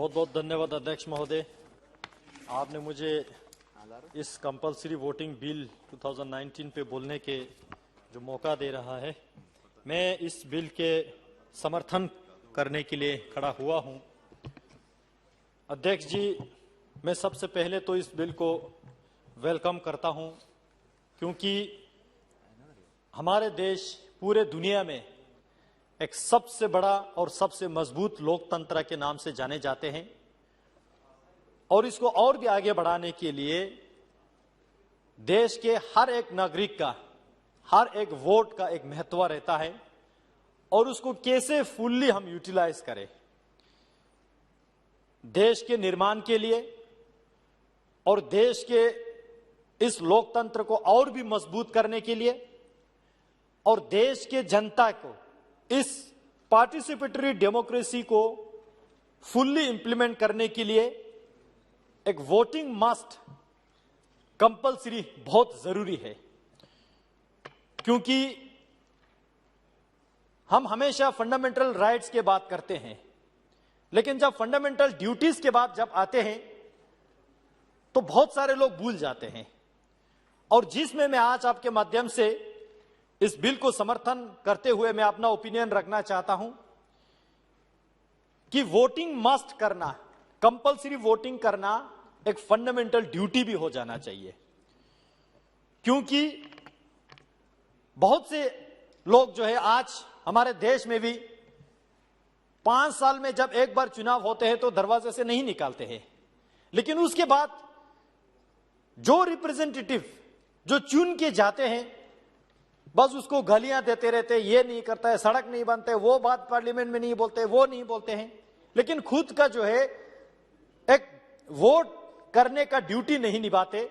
बहुत बहुत धन्यवाद अध्यक्ष महोदय। आपने मुझे इस कंपलसरी वोटिंग बिल 2019 पे बोलने के जो मौका दे रहा है, मैं इस बिल के समर्थन करने के लिए खड़ा हुआ हूं। अध्यक्ष जी, मैं सबसे पहले तो इस बिल को वेलकम करता हूं, क्योंकि हमारे देश पूरे दुनिया में एक सबसे बड़ा और सबसे मजबूत लोकतंत्र के नाम से जाने जाते हैं और इसको और भी आगे बढ़ाने के लिए देश के हर एक नागरिक का, हर एक वोट का एक महत्व रहता है और उसको कैसे फुल्ली हम यूटिलाइज करें देश के निर्माण के लिए और देश के इस लोकतंत्र को और भी मजबूत करने के लिए और देश के जनता को इस पार्टिसिपेटरी डेमोक्रेसी को फुल्ली इंप्लीमेंट करने के लिए एक वोटिंग मस्ट कंपलसरी बहुत जरूरी है। क्योंकि हम हमेशा फंडामेंटल राइट्स के बात करते हैं, लेकिन जब फंडामेंटल ड्यूटीज के बाद जब आते हैं तो बहुत सारे लोग भूल जाते हैं। और जिसमें मैं आज आपके माध्यम से इस बिल को समर्थन करते हुए मैं अपना ओपिनियन रखना चाहता हूं कि वोटिंग मस्ट करना, कंपलसरी वोटिंग करना एक फंडामेंटल ड्यूटी भी हो जाना चाहिए। क्योंकि बहुत से लोग जो है आज हमारे देश में भी 5 साल में जब एक बार चुनाव होते हैं तो दरवाजे से नहीं निकालते हैं, लेकिन उसके बाद जो रिप्रेजेंटेटिव जो चुन के जाते हैं बस उसको गालियां देते रहते, ये नहीं करता है, सड़क नहीं बनते, वो बात पार्लियामेंट में नहीं बोलते, वो नहीं बोलते हैं, लेकिन खुद का जो है एक वोट करने का ड्यूटी नहीं निभाते।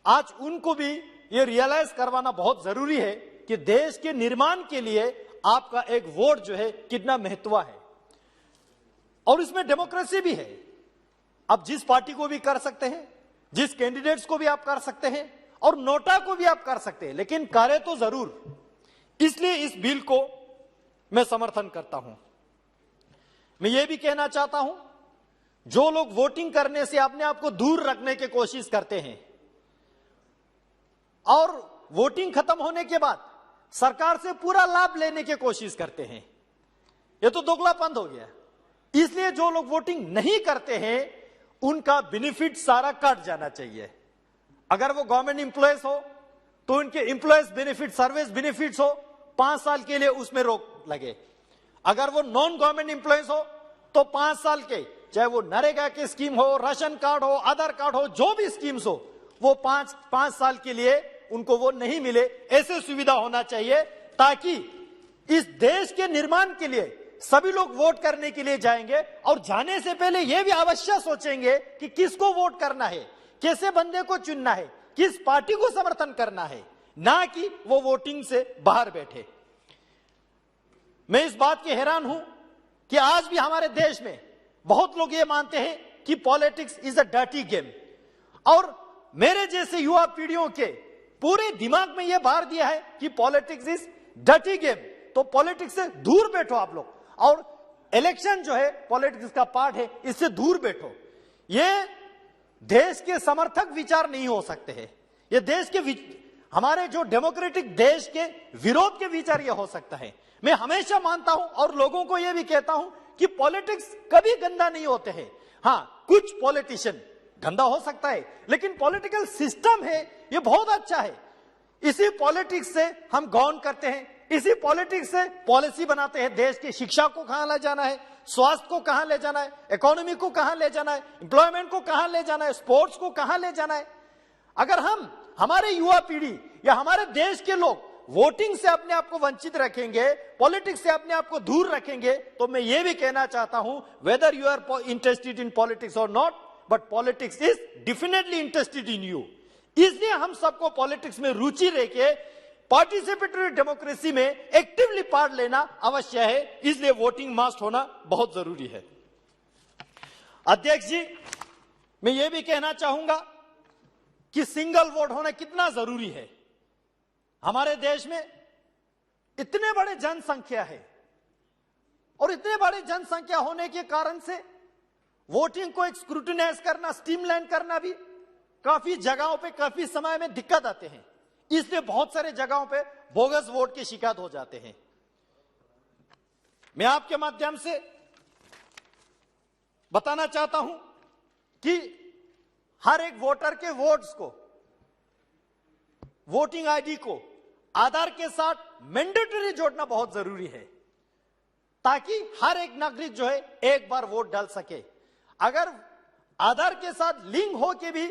आज उनको भी ये रियलाइज करवाना बहुत जरूरी है कि देश के निर्माण के लिए आपका एक वोट जो है कितना महत्व है और इसमें डेमोक्रेसी भी है। आप जिस पार्टी को भी कर सकते हैं, जिस कैंडिडेट्स को भी आप कर सकते हैं और नोटा को भी आप कर सकते हैं, लेकिन करें तो जरूर। इसलिए इस बिल को मैं समर्थन करता हूं। मैं ये भी कहना चाहता हूं, जो लोग वोटिंग करने से अपने आप को दूर रखने की कोशिश करते हैं और वोटिंग खत्म होने के बाद सरकार से पूरा लाभ लेने की कोशिश करते हैं, ये तो दोगलापन हो गया। इसलिए जो लोग वोटिंग नहीं करते हैं उनका बेनिफिट सारा कट जाना चाहिए। अगर वो गवर्नमेंट इंप्लॉयज हो तो उनके इंप्लॉयज बेनिफिट, सर्विस बेनिफिट्स हो, 5 साल के लिए उसमें रोक लगे। अगर वो नॉन गवर्नमेंट इंप्लॉयज हो तो 5 साल के, चाहे वो नरेगा की स्कीम हो, राशन कार्ड हो, आधार कार्ड हो, जो भी स्कीम्स हो, वो 5 साल के लिए उनको वो नहीं मिले। ऐसे सुविधा होना चाहिए ताकि इस देश के निर्माण के लिए सभी लोग वोट करने के लिए जाएंगे और जाने से पहले यह भी अवश्य सोचेंगे कि किसको वोट करना है, कैसे बंदे को चुनना है, किस पार्टी को समर्थन करना है, ना कि वो वोटिंग से बाहर बैठे। मैं इस बात के हैरान हूं कि आज भी हमारे देश में बहुत लोग ये मानते हैं कि politics is a dirty game, और मेरे जैसे युवा पीढ़ियों के पूरे दिमाग में यह भर दिया है कि पॉलिटिक्स इज डर्टी गेम। तो पॉलिटिक्स से दूर बैठो आप लोग, और इलेक्शन जो है पॉलिटिक्स का पार्ट है, इससे दूर बैठो। ये देश के समर्थक विचार नहीं हो सकते हैं, ये देश के हमारे जो डेमोक्रेटिक देश के विरोध के विचार ये हो सकता है। मैं हमेशा मानता हूं और लोगों को यह भी कहता हूं कि पॉलिटिक्स कभी गंदा नहीं होते हैं। हां, कुछ पॉलिटिशियन गंदा हो सकता है, लेकिन पॉलिटिकल सिस्टम है ये बहुत अच्छा है। इसी पॉलिटिक्स से हम गवर्न करते हैं, इसी पॉलिटिक्स से पॉलिसी बनाते हैं। देश की शिक्षा को कहां ले जाना है, स्वास्थ्य को कहां ले जाना है, इकोनॉमी को कहां ले जाना है, एम्प्लॉयमेंट को कहां ले जाना है, स्पोर्ट्स को कहां ले जाना है। अगर हम, हमारे युवा पीढ़ी या हमारे देश के लोग वोटिंग से अपने आप को वंचित रखेंगे, पॉलिटिक्स से अपने आप को दूर रखेंगे, तो मैं ये भी कहना चाहता हूं, whether you are interested in politics और not, but politics is definitely interested in you. इसलिए हम सबको पॉलिटिक्स में रुचि लेके पार्टिसिपेटरी डेमोक्रेसी में एक्टिवली पार्ट लेना आवश्यक है। इसलिए वोटिंग मस्ट होना बहुत जरूरी है। अध्यक्ष जी, मैं ये भी कहना चाहूंगा कि सिंगल वोट होना कितना जरूरी है। हमारे देश में इतने बड़े जनसंख्या है और इतने बड़े जनसंख्या होने के कारण से वोटिंग को एक स्क्रूटिनाइज करना, स्ट्रीमलाइन करना भी काफी जगहों पे काफी समय में दिक्कत आते हैं। इसलिए बहुत सारे जगहों पे बोगस वोट की शिकायत हो जाते हैं। मैं आपके माध्यम से बताना चाहता हूं कि हर एक वोटर के वोट्स को, वोटिंग आईडी को आधार के साथ मैंडेटरी जोड़ना बहुत जरूरी है, ताकि हर एक नागरिक जो है एक बार वोट डाल सके। अगर आधार के साथ लिंक हो के भी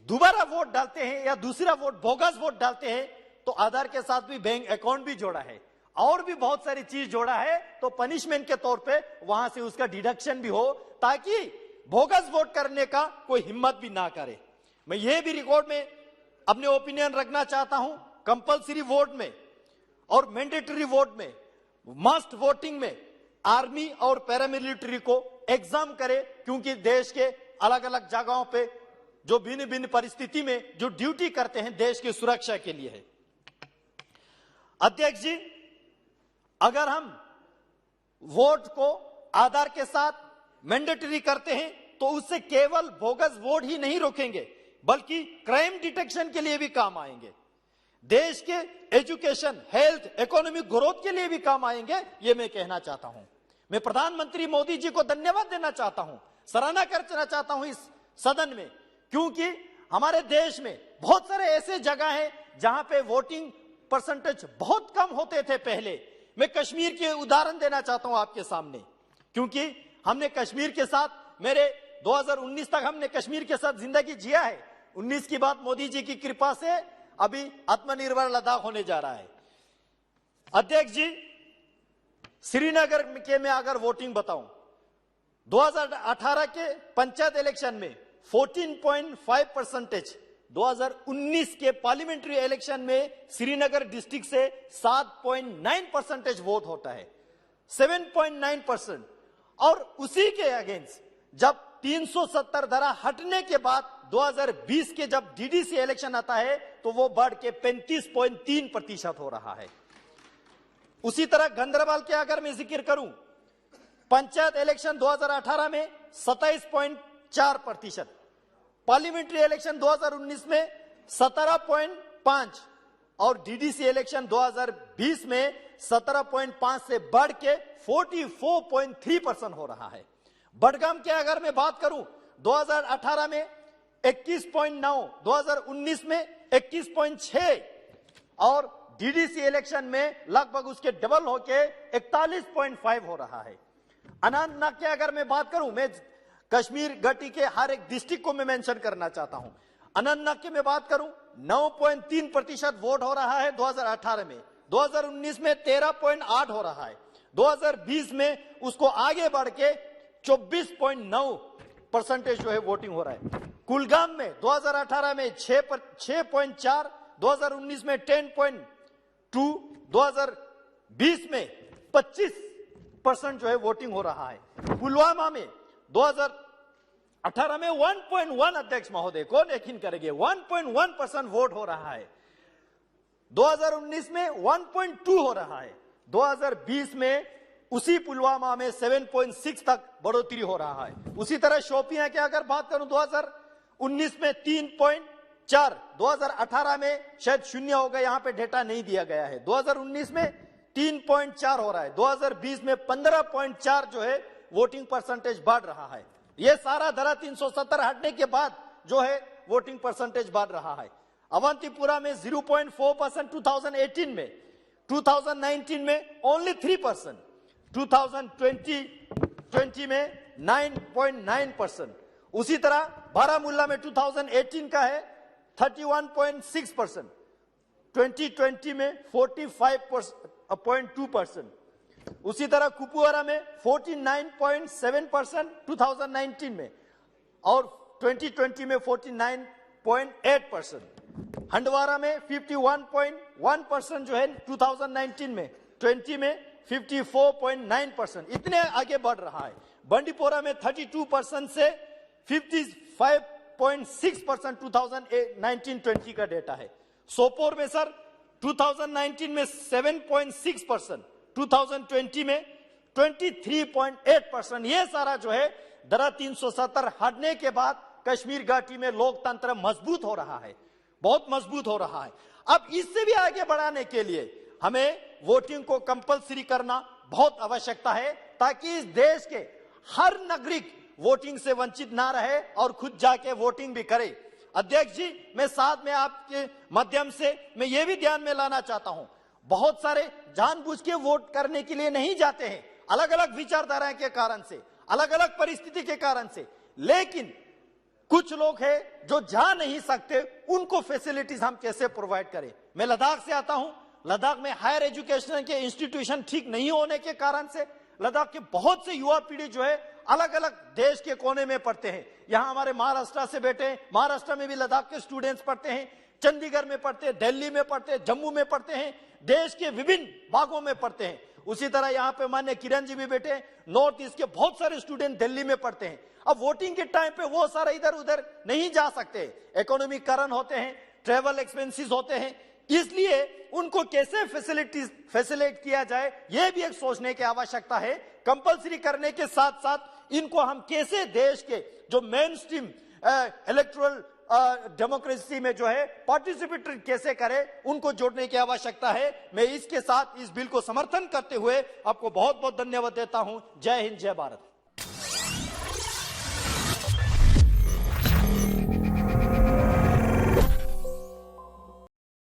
दोबारा वोट डालते हैं या दूसरा वोट बोगस वोट डालते हैं, तो आधार के साथ भी बैंक अकाउंट भी जोड़ा है और भी बहुत सारी चीज जोड़ा है, तो पनिशमेंट के तौर पे वहां से उसका डिडक्शन भी हो, ताकि बोगस वोट करने का कोई हिम्मत भी ना करे। मैं ये भी रिकॉर्ड में अपने ओपिनियन रखना चाहता हूं, कंपलसरी वोट में और मैंडेटरी वोट में, मस्ट वोटिंग में आर्मी और पैरामिलिट्री को एग्जाम करे, क्योंकि देश के अलग अलग जगहों पे जो भिन्न भिन्न परिस्थिति में जो ड्यूटी करते हैं देश की सुरक्षा के लिए है। अध्यक्ष जी, अगर हम वोट को आधार के साथ मैंडेटरी करते हैं तो उससे केवल बोगस वोट ही नहीं रोकेंगे, बल्कि क्राइम डिटेक्शन के लिए भी काम आएंगे, देश के एजुकेशन, हेल्थ, इकोनॉमिक ग्रोथ के लिए भी काम आएंगे। ये मैं कहना चाहता हूं। मैं प्रधानमंत्री मोदी जी को धन्यवाद देना चाहता हूं, सराहना करना चाहता हूं इस सदन में, क्योंकि हमारे देश में बहुत सारे ऐसे जगह हैं जहां पे वोटिंग परसेंटेज बहुत कम होते थे पहले। मैं कश्मीर के उदाहरण देना चाहता हूं आपके सामने, क्योंकि हमने कश्मीर के साथ, मेरे 2019 तक हमने कश्मीर के साथ जिंदगी जिया है। 19 की बात मोदी जी की कृपा से अभी आत्मनिर्भर लद्दाख होने जा रहा है। अध्यक्ष जी, श्रीनगर के में अगर वोटिंग बताऊं, 2018 के पंचायत इलेक्शन में 14.5%, 2019 के पार्लियामेंट्री इलेक्शन में श्रीनगर डिस्ट्रिक्ट से 7.9% वोट होता है, 7.9%। और उसी के अगेंस्ट जब 370 धारा हटने के बाद 2020 के जब डीडीसी इलेक्शन आता है तो वो बढ़ के 35.3% हो रहा है। उसी तरह गंदरबल के अगर मैं जिक्र करूं, पंचायत इलेक्शन 2018 में 27.4%, पार्लियामेंट्री इलेक्शन 2019 में 17.5 और डीडीसी इलेक्शन 2020 में 17.5 से बढ़ के 44.3% हो रहा है। बडगाम के अगर मैं बात करूं, 2018 में 21.9, 2019 में 21.6 और डीडीसी इलेक्शन में लगभग उसके डबल होके 41.5 हो रहा है। अनंतनाग के अगर मैं बात करूं, मैं कश्मीर घाटी के हर एक डिस्ट्रिक्ट को मैं मेंशन करना चाहता हूं। अनंतनाग की मैं बात करूं, 9.3% वोट हो रहा है 2018 में, 2019 में 13.8 हो रहा है, 2020 में उसको आगे बढ़ के 24.9% जो है वोटिंग हो रहा है। कुलगाम में 2018 में 6.4, 2019 में 10.2, 2020 में 25% जो है वोटिंग हो रहा है। पुलवामा में 2018 में 1.1, अध्यक्ष महोदय कौन यकीन करेंगे, 1.1% वोट हो रहा है, 2019 में 1.2 हो रहा है, 2020 में उसी पुलवामा में 7.6 तक बढ़ोतरी हो रहा है। उसी तरह शोपियां की अगर बात करूं, 2019 में 3.4, 2018 में शायद शून्य हो गया, यहां पे डेटा नहीं दिया गया है, 2019 में 3.4 हो रहा है, 2020 में 15.4 जो है वोटिंग परसेंटेज बढ़ रहा है। यह सारा धारा 370 हटने के बाद जो है वोटिंग परसेंटेज बढ़ रहा है। अवंतीपुरा में 0.4% 2018 में, 2019 में ओनली 3%, 2020 में 9.9%। उसी तरह बारामूला में 2018 का है 31.6%, 2020 में 45.2%। उसी तरह कुपवारा में 49.7% 2019 में और 2020 में 49.8%। हंडवारा में 51.1% जो है 2019 में, 20 में 54.9%। इतने आगे बढ़ रहा है। बंडीपोरा में 32% से 55.6% 2019-20 का डेटा है। सोपोर में सर 2019 में 7.6%, 2020 में 23.8%। ये सारा जो है धारा 370 हटने के बाद कश्मीर घाटी में लोकतंत्र मजबूत हो रहा है, बहुत मजबूत हो रहा है। अब इससे भी आगे बढ़ाने के लिए हमें वोटिंग को कंपलसरी करना बहुत आवश्यकता है, ताकि इस देश के हर नागरिक वोटिंग से वंचित ना रहे और खुद जाके वोटिंग भी करे। अध्यक्ष जी, मैं साथ में आपके माध्यम से मैं ये भी ध्यान में लाना चाहता हूं, बहुत सारे जानबूझ के वोट करने के लिए नहीं जाते हैं, अलग अलग विचारधारा के कारण से, अलग अलग परिस्थिति के कारण से, लेकिन कुछ लोग हैं जो जा नहीं सकते, उनको फैसिलिटीज हम कैसे प्रोवाइड करें। मैं लद्दाख से आता हूं, लद्दाख में हायर एजुकेशन के इंस्टीट्यूशन ठीक नहीं होने के कारण से लद्दाख के बहुत से युवा पीढ़ी जो है अलग अलग देश के कोने में पढ़ते हैं। यहां हमारे महाराष्ट्र से बेटे हैं, महाराष्ट्र में भी लद्दाख के स्टूडेंट्स पढ़ते हैं, चंडीगढ़ में पढ़ते हैं, दिल्ली में पढ़ते हैं, जम्मू में पढ़ते हैं, देश के विभिन्न भागों में पढ़ते हैं। उसी तरह यहाँ पे मान्य किरण जी भी बेटे हैं, नॉर्थ ईस्ट के बहुत सारे स्टूडेंट दिल्ली में पढ़ते हैं। अब वोटिंग के टाइम पे वो सारा इधर उधर नहीं जा सकते, इकोनॉमिक कारण होते हैं, ट्रेवल एक्सपेंसेस होते हैं, इसलिए उनको कैसे फैसिलिटेट किया जाए ये भी एक सोचने की आवश्यकता है। कंपलसरी करने के साथ साथ इनको हम कैसे देश के जो मेन स्ट्रीम इलेक्टोरल डेमोक्रेसी में जो है पार्टिसिपेट कैसे करें, उनको जोड़ने की आवश्यकता है। मैं इसके साथ इस बिल को समर्थन करते हुए आपको बहुत बहुत धन्यवाद देता हूं। जय हिंद, जय भारत।